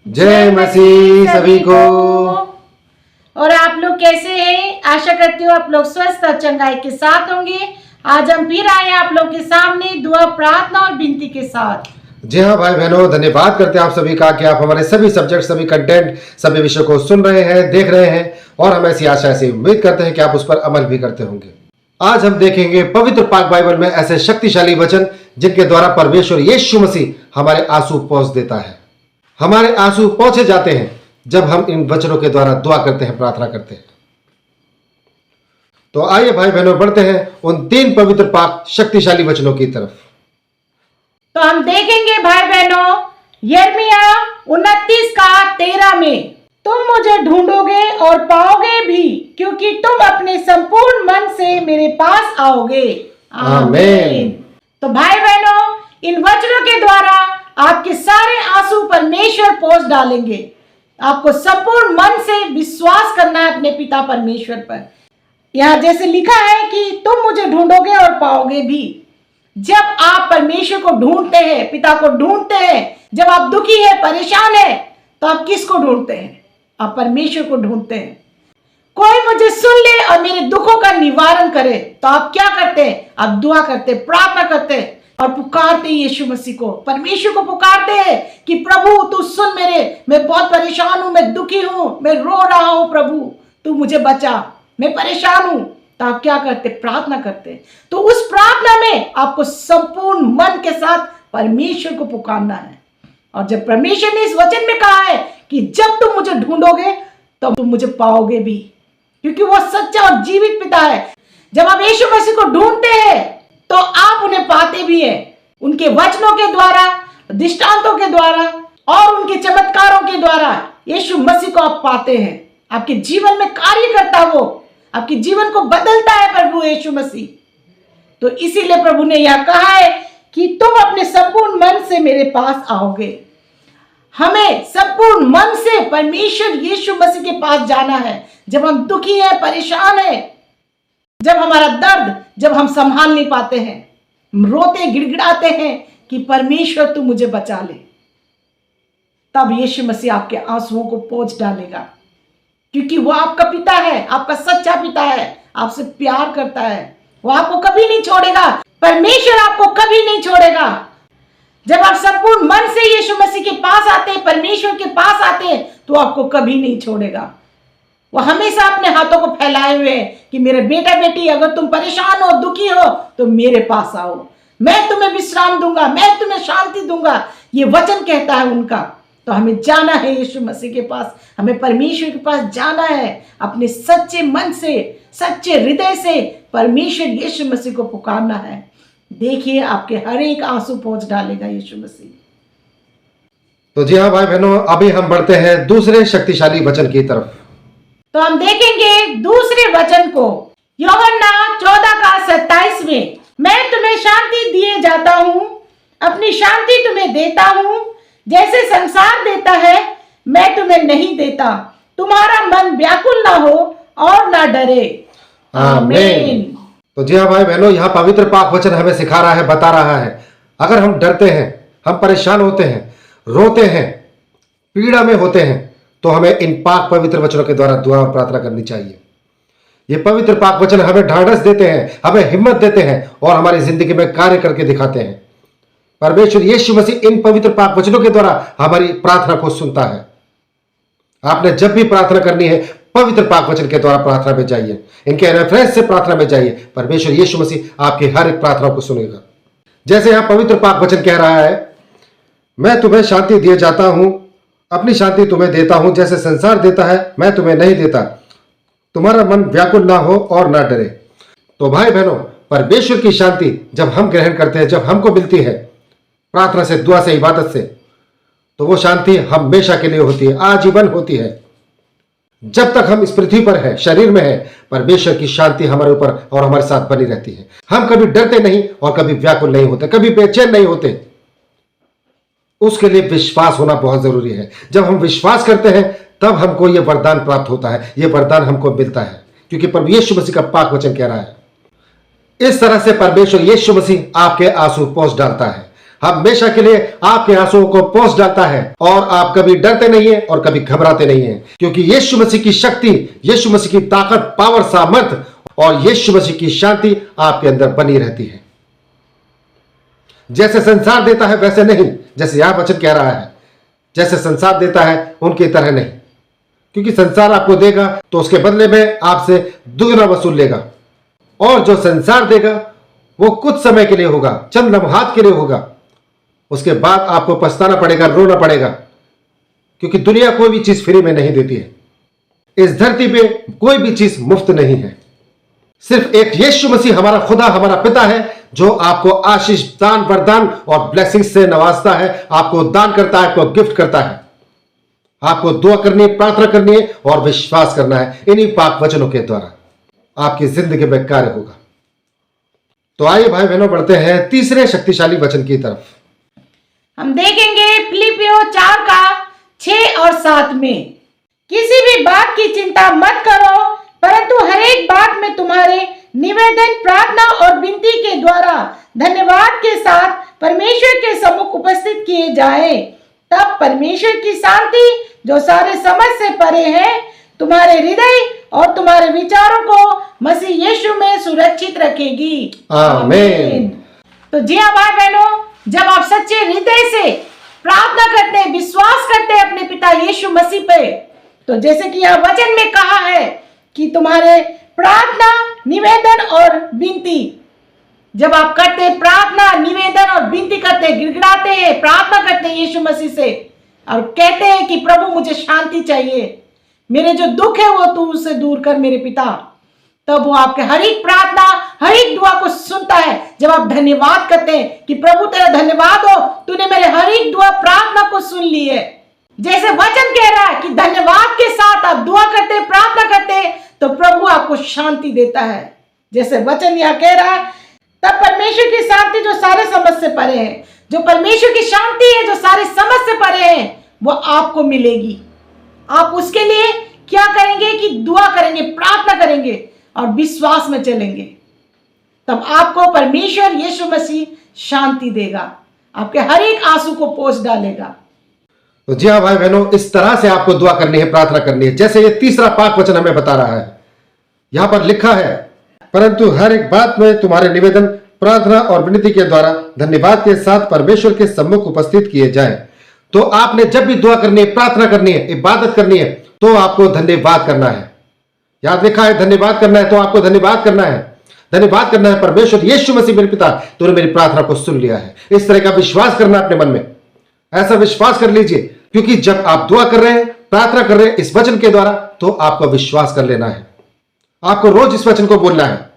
जय मसीह सभी को। और आप लोग कैसे हैं? आशा करती हूँ आप लोग स्वस्थ और चंगाई के साथ होंगे। आज हम फिर आए हैं आप लोग के सामने दुआ, प्रार्थना और विनती के साथ। जी हाँ भाई बहनों, धन्यवाद करते हैं आप सभी का कि आप हमारे सभी सब्जेक्ट, सभी कंटेंट, सभी विषयों को सुन रहे हैं, देख रहे हैं और हम ऐसी आशा से उम्मीद करते हैं कि आप उस पर अमल भी करते होंगे। आज हम देखेंगे पवित्र पाक बाइबल में ऐसे शक्तिशाली वचन जिनके द्वारा परमेश्वर यीशु मसीह हमारे आंसू पोंछ देता है। हमारे आंसू पोंछे जाते हैं जब हम इन वचनों के द्वारा दुआ करते हैं, प्रार्थना करते हैं। तो आइए भाई बहनों, बढ़ते हैं उन 3 पवित्र पाक शक्तिशाली वचनों की तरफ। तो हम देखेंगे भाई बहनों, यिर्मयाह 29:13 में, तुम मुझे ढूंढोगे और पाओगे भी, क्योंकि तुम अपने संपूर्ण मन से मेरे पास आओगे। आमीन। तो भाई बहनों, इन वचनों के द्वारा आपके सारे आंसू परमेश्वर पोंछ डालेंगे। आपको संपूर्ण मन से विश्वास करना है अपने पिता परमेश्वर पर। यहाँ जैसे लिखा है कि तुम मुझे ढूंढोगे और पाओगे भी। जब आप परमेश्वर को ढूंढते हैं, पिता को ढूंढते हैं, जब आप दुखी है, परेशान है, तो आप किसको ढूंढते हैं? आप परमेश्वर को ढूंढते हैं। कोई मुझे सुन ले और मेरे दुखों का निवारण करे, तो आप क्या करते हैं? आप दुआ करते, प्रार्थना करते और पुकारते यीशु मसीह को, परमेश्वर को पुकारते हैं कि प्रभु तू सुन मेरे, मैं बहुत परेशान हूं, मैं दुखी हूं, मैं रो रहा हूं, प्रभु तू मुझे बचा, मैं परेशान हूं। तो आप क्या करते? प्रार्थना करते। तो उस प्रार्थना में आपको संपूर्ण मन के साथ परमेश्वर को पुकारना है। और जब परमेश्वर ने इस वचन में कहा है कि जब तुम मुझे ढूंढोगे तब तुम मुझे पाओगे भी, क्योंकि वो सच्चा और जीवित पिता है। जब आप यीशु मसीह को ढूंढते हैं तो आप उन्हें पाते भी हैं, उनके वचनों के द्वारा, दृष्टांतों के द्वारा और उनके चमत्कारों के द्वारा यीशु मसीह को आप पाते हैं। आपके जीवन में कार्य करता वो, आपके जीवन को बदलता है प्रभु यीशु मसीह। तो इसीलिए प्रभु ने यह कहा है कि तुम अपने संपूर्ण मन से मेरे पास आओगे। हमें संपूर्ण मन से परमेश्वर यीशु मसीह के पास जाना है जब हम दुखी है, परेशान है, जब हमारा दर्द, जब हम संभाल नहीं पाते हैं, रोते गिड़गिड़ाते हैं कि परमेश्वर तू मुझे बचा ले, तब यीशु मसीह आपके आंसुओं को पोंछ डालेगा, क्योंकि वो आपका पिता है, आपका सच्चा पिता है, आपसे प्यार करता है। वो आपको कभी नहीं छोड़ेगा, परमेश्वर आपको कभी नहीं छोड़ेगा। जब आप संपूर्ण मन से यीशु मसीह के पास आते हैं, परमेश्वर के पास आते हैं, तो आपको कभी नहीं छोड़ेगा। वो हमेशा अपने हाथों को फैलाए हुए हैं कि मेरे बेटा बेटी, अगर तुम परेशान हो, दुखी हो, तो मेरे पास आओ, मैं तुम्हें विश्राम दूंगा, मैं तुम्हें शांति दूंगा। ये वचन कहता है उनका। तो हमें जाना है यीशु मसीह के पास, हमें परमेश्वर के पास जाना है। अपने सच्चे मन से, सच्चे हृदय से परमेश्वर यीशु मसीह को पुकारना है। देखिए आपके हर एक आंसू पोंछ डालेगा यीशु मसीह। तो जी हाँ भाई बहनों, अभी हम बढ़ते हैं दूसरे शक्तिशाली वचन की तरफ। तो हम देखेंगे दूसरे वचन को, यूहन्ना 14:27 में, मैं तुम्हें शांति दिए जाता हूँ, अपनी शांति तुम्हें देता हूँ, जैसे संसार देता है मैं तुम्हें नहीं देता। तुम्हारा मन व्याकुल ना हो और ना डरे। आमीन। तो जी हाँ भाई बहनों, यहाँ पवित्र पाक वचन हमें सिखा रहा है, बता रहा है, अगर हम डरते हैं, हम परेशान होते हैं, रोते हैं, पीड़ा में होते हैं, तो हमें इन पाक पवित्र वचनों के द्वारा दुआ और प्रार्थना करनी चाहिए। ये पवित्र पाक वचन हमें ढाढ़स देते हैं, हमें हिम्मत देते हैं और हमारी जिंदगी में कार्य करके दिखाते हैं। परमेश्वर यीशु मसीह इन पवित्र पाक वचनों के द्वारा हमारी प्रार्थना को सुनता है। आपने जब भी प्रार्थना करनी है, पवित्र पाक वचन के द्वारा प्रार्थना में जाइए, इनके रेफरेंस से प्रार्थना में जाइए। परमेश्वर यीशु मसीह आपकी हर एक प्रार्थना को सुनेगा। जैसे यहां पवित्र पाक वचन कह रहा है, मैं तुम्हें शांति दिए जाता हूं, अपनी शांति तुम्हें देता हूं, जैसे संसार देता है मैं तुम्हें नहीं देता। तुम्हारा मन व्याकुल ना हो और ना डरे। तो भाई बहनों, परमेश्वर की शांति जब हम ग्रहण करते हैं, जब हमको मिलती है प्रार्थना से, दुआ से, इबादत से, तो वो शांति हमेशा के लिए होती है, आजीवन होती है। जब तक हम इस पृथ्वी पर है, शरीर में है, परमेश्वर की शांति हमारे ऊपर और हमारे साथ बनी रहती है। हम कभी डरते नहीं और कभी व्याकुल नहीं होते, कभी बेचैन नहीं होते। उसके लिए विश्वास होना बहुत जरूरी है। जब हम विश्वास करते हैं तब हमको यह वरदान प्राप्त होता है, यह वरदान हमको मिलता है, क्योंकि प्रभु यीशु मसीह का पाक वचन कह रहा है। इस तरह से परमेश्वर यीशु मसीह आपके आंसू पोंछ डालता है। हमेशा के लिए आपके आंसुओं को पोंछ डालता है और आप कभी डरते नहीं है और कभी घबराते नहीं है, क्योंकि यीशु मसीह की शक्ति, यीशु मसीह की ताकत, पावर, सामर्थ और यीशु मसीह की शांति आपके अंदर बनी रहती है। जैसे संसार देता है वैसे नहीं, जैसे यह वचन कह रहा है, जैसे संसार देता है उनकी तरह नहीं, क्योंकि संसार आपको देगा तो उसके बदले में आपसे दुगना वसूल लेगा, और जो संसार देगा वो कुछ समय के लिए होगा, चंद लम्हात के लिए होगा, उसके बाद आपको पछताना पड़ेगा, रोना पड़ेगा, क्योंकि दुनिया कोई भी चीज फ्री में नहीं देती है। इस धरती पे कोई भी चीज मुफ्त नहीं है। सिर्फ एक यीशु मसीह हमारा खुदा, हमारा पिता है, जो आपको आशीष, दान, वरदान और ब्लेसिंग से नवाजता है, आपको दान करता है, आपको गिफ्ट करता है। आपको दुआ करनी है, प्रार्थना करनी है और विश्वास करना है। इन्हीं पाक वचनों के द्वारा आपकी जिंदगी में कार्य होगा। तो आइए भाई बहनों, बढ़ते हैं तीसरे शक्तिशाली वचन की तरफ। हम देखेंगे फिलिपियों 4 का 6 और 7 में, किसी भी बात की चिंता मत करो, परंतु हर एक बात में तुम्हारे निवेदन, प्रार्थना और विनती के द्वारा धन्यवाद के साथ परमेश्वर के सम्मुख उपस्थित किए जाए। तब परमेश्वर की शांति, जो सारे समझ से परे है, तुम्हारे हृदय और तुम्हारे विचारों को मसीह यीशु में सुरक्षित रखेगी। आमीन। तो जी हाँ भाई बहनों, जब आप सच्चे हृदय से प्रार्थना करते हैं, विश्वास करते हैं अपने पिता यीशु मसीह पे, तो जैसे कि यहाँ वचन में कहा है कि तुम्हारे प्रार्थना, निवेदन और विनती, जब आप करते हैं प्रार्थना, निवेदन और विनती करते हैं, गिड़गिड़ाते हैं, प्रार्थना करते हैं यीशु मसीह से और कहते हैं कि प्रभु मुझे शांति चाहिए, मेरे जो दुख है वो तू उससे दूर कर मेरे पिता, तब वो आपके हर एक प्रार्थना, हर एक दुआ को सुनता है। जब आप धन्यवाद करते हैं कि प्रभु तेरा धन्यवाद हो, तूने मेरे हर एक दुआ, प्रार्थना को सुन ली है। जैसे वचन कह रहा है कि धन्यवाद के साथ आप दुआ करते हैं, प्रार्थना करते हैं, तो प्रभु आपको शांति देता है। जैसे वचन यह कह रहा है, तब परमेश्वर की शांति जो सारे समझ से परे है, जो परमेश्वर की शांति है जो सारे समझ से परे है, वो आपको मिलेगी। आप उसके लिए क्या करेंगे कि दुआ करेंगे, प्रार्थना करेंगे और विश्वास में चलेंगे, तब आपको परमेश्वर यीशु मसीह शांति देगा, आपके हर एक आंसू को पोंछ डालेगा। तो जी हाँ भाई बहनों, इस तरह से आपको दुआ करनी है, प्रार्थना करनी है, जैसे ये तीसरा पाक वचन हमें बता रहा है। यहां पर लिखा है, परंतु हर एक बात में तुम्हारे निवेदन, प्रार्थना और विनती के द्वारा धन्यवाद के साथ परमेश्वर के सम्मुख उपस्थित किए जाएं। तो आपने जब भी दुआ करनी है, प्रार्थना करनी है, इबादत करनी है, तो आपको धन्यवाद करना है। याद लिखा है धन्यवाद करना है, तो आपको धन्यवाद करना है। धन्यवाद करना है, परमेश्वर यीशु मसीह मेरे पिता, तूने मेरी प्रार्थना को सुन लिया है। इस तरह का विश्वास करना अपने मन में, ऐसा विश्वास कर लीजिए, क्योंकि जब आप दुआ कर रहे हैं, प्रार्थना कर रहे हैं इस वचन के द्वारा, तो आपको विश्वास कर लेना है। आपको रोज इस वचन को बोलना है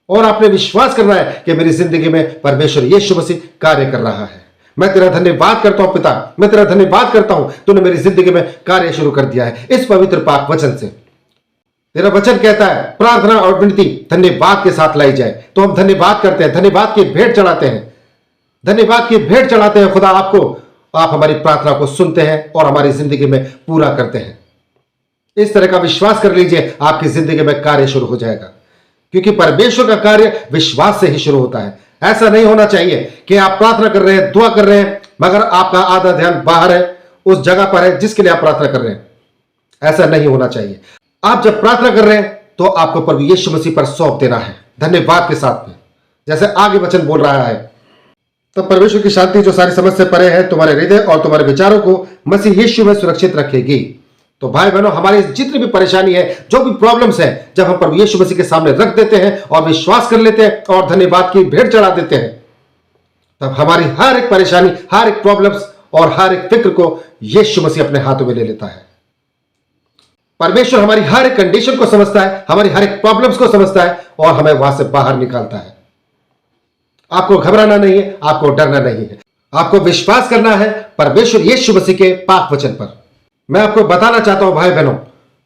और आपने विश्वास करना है कि मेरी जिंदगी में परमेश्वर यीशु मसीह कार्य कर रहा है। मैं तेरा धन्यवाद करता हूं पिता, मैं तेरा धन्यवाद करता हूं, तूने मेरी जिंदगी में कार्य शुरू कर दिया है इस पवित्र पाक वचन से। तेरा वचन कहता है प्रार्थना और विनती धन्यवाद के साथ लाई जाए, तो हम धन्यवाद करते हैं, धन्यवाद की भेंट चढ़ाते हैं, धन्यवाद की भेंट चढ़ाते हैं खुदा आपको। आप हमारी प्रार्थना को सुनते हैं और हमारी जिंदगी में पूरा करते हैं। इस तरह का विश्वास कर लीजिए, आपकी जिंदगी में कार्य शुरू हो जाएगा, क्योंकि परमेश्वर का कार्य विश्वास से ही शुरू होता है। ऐसा नहीं होना चाहिए कि आप प्रार्थना कर रहे हैं, दुआ कर रहे हैं, मगर आपका आधा ध्यान बाहर है, उस जगह पर है जिसके लिए आप प्रार्थना कर रहे हैं। ऐसा नहीं होना चाहिए। आप जब प्रार्थना कर रहे हैं तो आपको प्रभु यीशु मसीह पर सौंप देना है धन्यवाद के साथ में। जैसे आगे वचन बोल रहा है, तो परमेश्वर की शांति जो सारी समझ से परे है, तुम्हारे हृदय और तुम्हारे विचारों को मसीह यीशु में सुरक्षित रखेगी। तो भाई बहनों, हमारी जितनी भी परेशानी है, जो भी प्रॉब्लम्स है, जब हम प्रभु यीशु मसीह के सामने रख देते हैं और विश्वास कर लेते हैं और धन्यवाद की भेंट चढ़ा देते हैं, तब हमारी हर एक परेशानी, हर एक प्रॉब्लम्स और हर एक फिक्र को यीशु मसीह अपने हाथों में ले लेता है। परमेश्वर हमारी हर एक कंडीशन को समझता है, हमारी हर एक प्रॉब्लम्स को समझता है और हमें वहां से बाहर निकालता है। आपको घबराना नहीं है, आपको डरना नहीं है, आपको विश्वास करना है परमेश्वर यीशु मसीह के पाक वचन पर। मैं आपको बताना चाहता हूं भाई बहनों,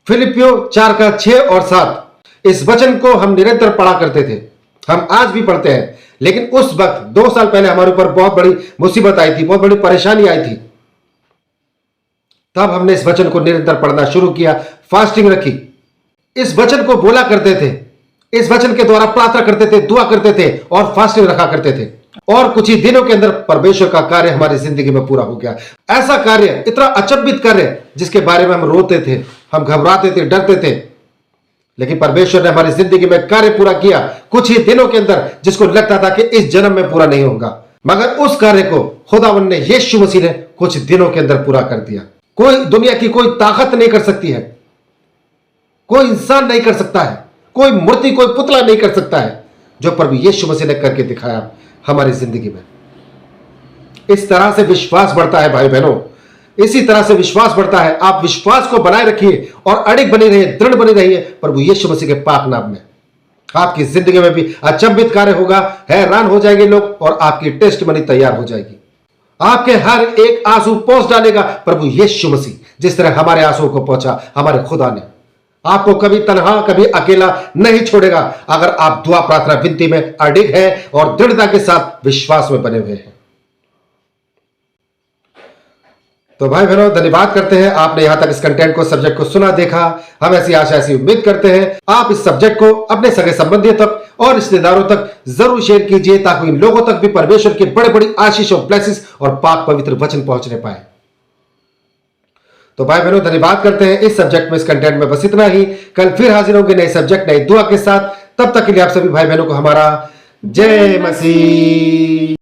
फिलिपियों 4 का 6 और 7 इस वचन को हम निरंतर पढ़ा करते थे, हम आज भी पढ़ते हैं। लेकिन उस वक्त 2 साल पहले हमारे ऊपर बहुत बड़ी मुसीबत आई थी, बहुत बड़ी परेशानी आई थी, तब हमने इस वचन को निरंतर पढ़ना शुरू किया, फास्टिंग रखी, इस वचन को बोला करते थे, इस वचन के द्वारा प्रार्थना करते थे, दुआ करते थे और फास्टिंग रखा करते थे। और कुछ ही दिनों के अंदर परमेश्वर का कार्य हमारी जिंदगी में पूरा हो गया। ऐसा कार्य, इतना अचंभित कार्य जिसके बारे में हम रोते थे, हम घबराते थे, डरते थे, लेकिन परमेश्वर ने हमारी जिंदगी में कार्य पूरा किया कुछ ही दिनों के अंदर, जिसको लगता था कि इस जन्म में पूरा नहीं होगा, मगर उस कार्य को खुदावंद ने, यीशु मसीह ने कुछ दिनों के अंदर पूरा कर दिया। कोई दुनिया की कोई ताकत नहीं कर सकती है, कोई इंसान नहीं कर सकता है, कोई मूर्ति, कोई पुतला नहीं कर सकता है जो प्रभु यीशु मसीह ने करके दिखाया हमारी जिंदगी में। इस तरह से विश्वास बढ़ता है भाई बहनों, इसी तरह से विश्वास बढ़ता है। आप विश्वास को बनाए रखिए और अड़िग बनी रहिए, दृढ़ बनी रहिए प्रभु यीशु मसीह के पाक नाम में। आपकी जिंदगी में भी अचंभित कार्य होगा, हैरान हो जाएंगे लोग और आपकी टेस्ट मनी तैयार हो जाएगी। आपके हर एक आंसू पहुंच डालेगा प्रभु यीशु मसीह, जिस तरह हमारे आंसुओं को पहुंचा हमारे खुदा ने। आपको कभी तन्हा, कभी अकेला नहीं छोड़ेगा अगर आप दुआ, प्रार्थना, विनती में अडिग हैं और दृढ़ता के साथ विश्वास में बने हुए हैं। तो भाई बहनों, धन्यवाद करते हैं आपने यहां तक इस कंटेंट को, सब्जेक्ट को सुना, देखा। हम ऐसी आशा, ऐसी उम्मीद करते हैं आप इस सब्जेक्ट को अपने सगे संबंधियों तक और रिश्तेदारों तक जरूर शेयर कीजिए, ताकि इन लोगों तक भी परमेश्वर की बड़ी बड़ी आशीष और ब्लेसिंग्स और पाक पवित्र वचन पहुंचने पाए। तो भाई बहनों, धन्यवाद करते हैं इस सब्जेक्ट में, इस कंटेंट में बस इतना ही। कल फिर हाजिर होंगे नए सब्जेक्ट, नई दुआ के साथ। तब तक के लिए आप सभी भाई बहनों को हमारा जय मसीह।